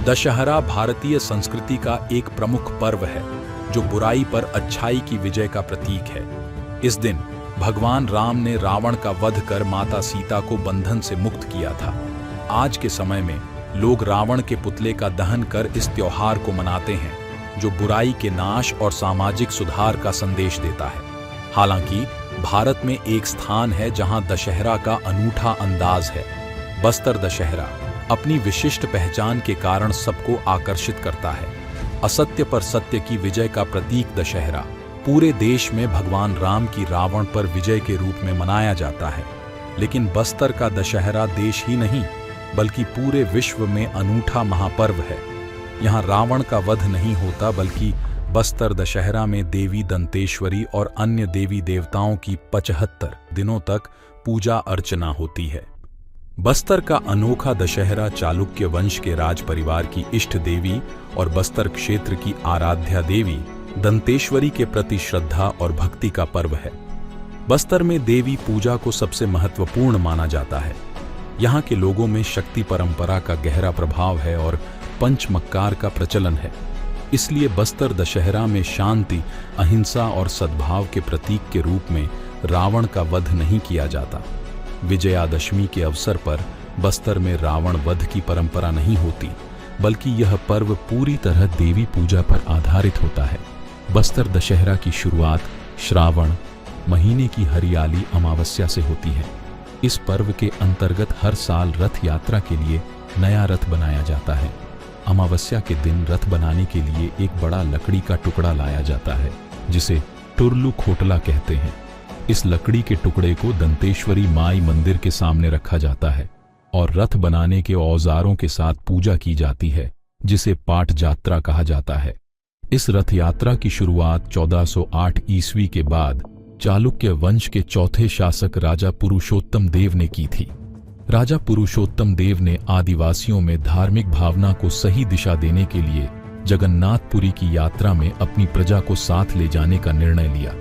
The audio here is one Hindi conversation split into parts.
दशहरा भारतीय संस्कृति का एक प्रमुख पर्व है जो बुराई पर अच्छाई की विजय का प्रतीक है। इस दिन भगवान राम ने रावण का वध कर माता सीता को बंधन से मुक्त किया था। आज के समय में लोग रावण के पुतले का दहन कर इस त्योहार को मनाते हैं, जो बुराई के नाश और सामाजिक सुधार का संदेश देता है। हालांकि भारत में एक स्थान है जहां दशहरा का अनूठा अंदाज है। बस्तर दशहरा अपनी विशिष्ट पहचान के कारण सबको आकर्षित करता है। असत्य पर सत्य की विजय का प्रतीक दशहरा पूरे देश में भगवान राम की रावण पर विजय के रूप में मनाया जाता है। लेकिन बस्तर का दशहरा देश ही नहीं बल्कि पूरे विश्व में अनूठा महापर्व है। यहाँ रावण का वध नहीं होता, बल्कि बस्तर दशहरा में देवी दंतेश्वरी और अन्य देवी देवताओं की 75 दिनों तक पूजा अर्चना होती है। बस्तर का अनोखा दशहरा चालुक्य वंश के राज परिवार की इष्ट देवी और बस्तर क्षेत्र की आराध्या देवी दंतेश्वरी के प्रति श्रद्धा और भक्ति का पर्व है। बस्तर में देवी पूजा को सबसे महत्वपूर्ण माना जाता है। यहाँ के लोगों में शक्ति परंपरा का गहरा प्रभाव है और पंचमक्कार का प्रचलन है। इसलिए बस्तर दशहरा में शांति, अहिंसा और सद्भाव के प्रतीक के रूप में रावण का वध नहीं किया जाता। विजयादशमी के अवसर पर बस्तर में रावण वध की परंपरा नहीं होती, बल्कि यह पर्व पूरी तरह देवी पूजा पर आधारित होता है। बस्तर दशहरा की शुरुआत श्रावण महीने की हरियाली अमावस्या से होती है। इस पर्व के अंतर्गत हर साल रथ यात्रा के लिए नया रथ बनाया जाता है। अमावस्या के दिन रथ बनाने के लिए एक बड़ा लकड़ी का टुकड़ा लाया जाता है, जिसे टुरलू खोटला कहते हैं। इस लकड़ी के टुकड़े को दंतेश्वरी माई मंदिर के सामने रखा जाता है और रथ बनाने के औजारों के साथ पूजा की जाती है, जिसे पाट जात्रा कहा जाता है। इस रथ यात्रा की शुरुआत 1408 ईस्वी के बाद चालुक्य वंश के चौथे शासक राजा पुरुषोत्तम देव ने की थी। राजा पुरुषोत्तम देव ने आदिवासियों में धार्मिक भावना को सही दिशा देने के लिए जगन्नाथपुरी की यात्रा में अपनी प्रजा को साथ ले जाने का निर्णय लिया।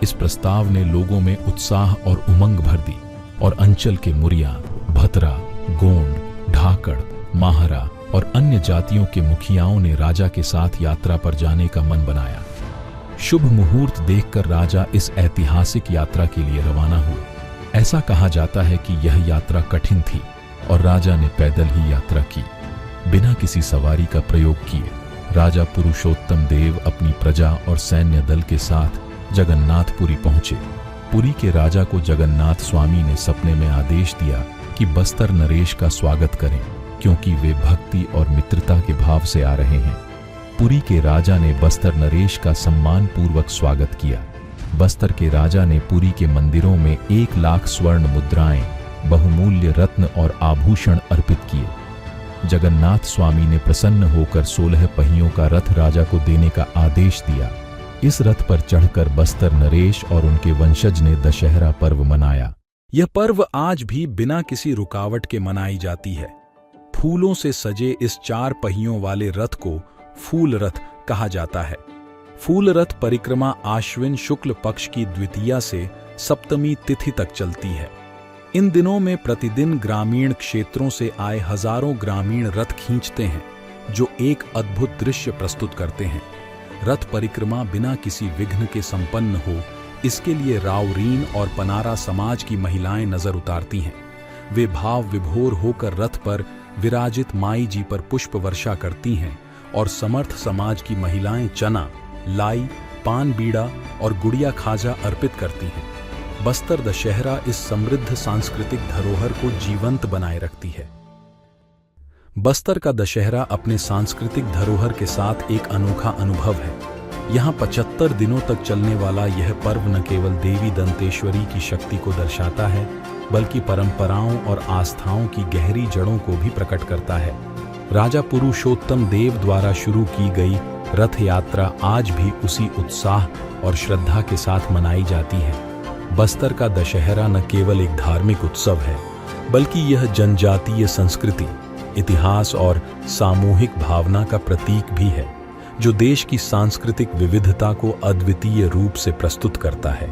इस प्रस्ताव ने लोगों में उत्साह और उमंग भर दी और अंचल के मुरिया, भतरा, गोंड, ढाकड़, माहरा और अन्य जातियों के मुखियाओं ने राजा के साथ यात्रा पर जाने का मन बनाया। शुभ मुहूर्त देखकर राजा इस ऐतिहासिक यात्रा के लिए रवाना हुए। ऐसा कहा जाता है कि यह यात्रा कठिन थी और राजा ने पैदल ही यात्रा की, बिना किसी सवारी का प्रयोग किए। राजा पुरुषोत्तम देव अपनी प्रजा और सैन्य दल के साथ जगन्नाथपुरी पहुंचे। पुरी के राजा को जगन्नाथ स्वामी ने सपने में आदेश दिया कि बस्तर नरेश का स्वागत करें, क्योंकि वे भक्ति और मित्रता के भाव से आ रहे हैं। पुरी के राजा ने बस्तर नरेश का सम्मान पूर्वक स्वागत किया। बस्तर के राजा ने पुरी के मंदिरों में 1 लाख स्वर्ण मुद्राएं, बहुमूल्य रत्न और आभूषण अर्पित किए। जगन्नाथ स्वामी ने प्रसन्न होकर 16 पहियों का रथ राजा को देने का आदेश दिया। इस रथ पर चढ़कर बस्तर नरेश और उनके वंशज ने दशहरा पर्व मनाया। यह पर्व आज भी बिना किसी रुकावट के मनाई जाती है। फूलों से सजे इस 4 पहियों वाले रथ को फूल रथ कहा जाता है। फूल रथ परिक्रमा आश्विन शुक्ल पक्ष की द्वितीया से सप्तमी तिथि तक चलती है। इन दिनों में प्रतिदिन ग्रामीण क्षेत्रों से आए हजारों ग्रामीण रथ खींचते हैं, जो एक अद्भुत दृश्य प्रस्तुत करते हैं। रथ परिक्रमा बिना किसी विघ्न के संपन्न हो, इसके लिए रावरीन और पनारा समाज की महिलाएं नजर उतारती हैं। वे भाव विभोर होकर रथ पर विराजित माई जी पर पुष्प वर्षा करती हैं और समर्थ समाज की महिलाएं चना, लाई, पान बीड़ा और गुड़िया खाजा अर्पित करती हैं। बस्तर दशहरा इस समृद्ध सांस्कृतिक धरोहर को जीवंत बनाए रखती है। बस्तर का दशहरा अपने सांस्कृतिक धरोहर के साथ एक अनोखा अनुभव है। यहाँ 75 दिनों तक चलने वाला यह पर्व न केवल देवी दंतेश्वरी की शक्ति को दर्शाता है, बल्कि परंपराओं और आस्थाओं की गहरी जड़ों को भी प्रकट करता है। राजा पुरुषोत्तम देव द्वारा शुरू की गई रथ यात्रा आज भी उसी उत्साह और श्रद्धा के साथ मनाई जाती है। बस्तर का दशहरा न केवल एक धार्मिक उत्सव है, बल्कि यह जनजातीय संस्कृति, इतिहास और सामूहिक भावना का प्रतीक भी है, जो देश की सांस्कृतिक विविधता को अद्वितीय रूप से प्रस्तुत करता है।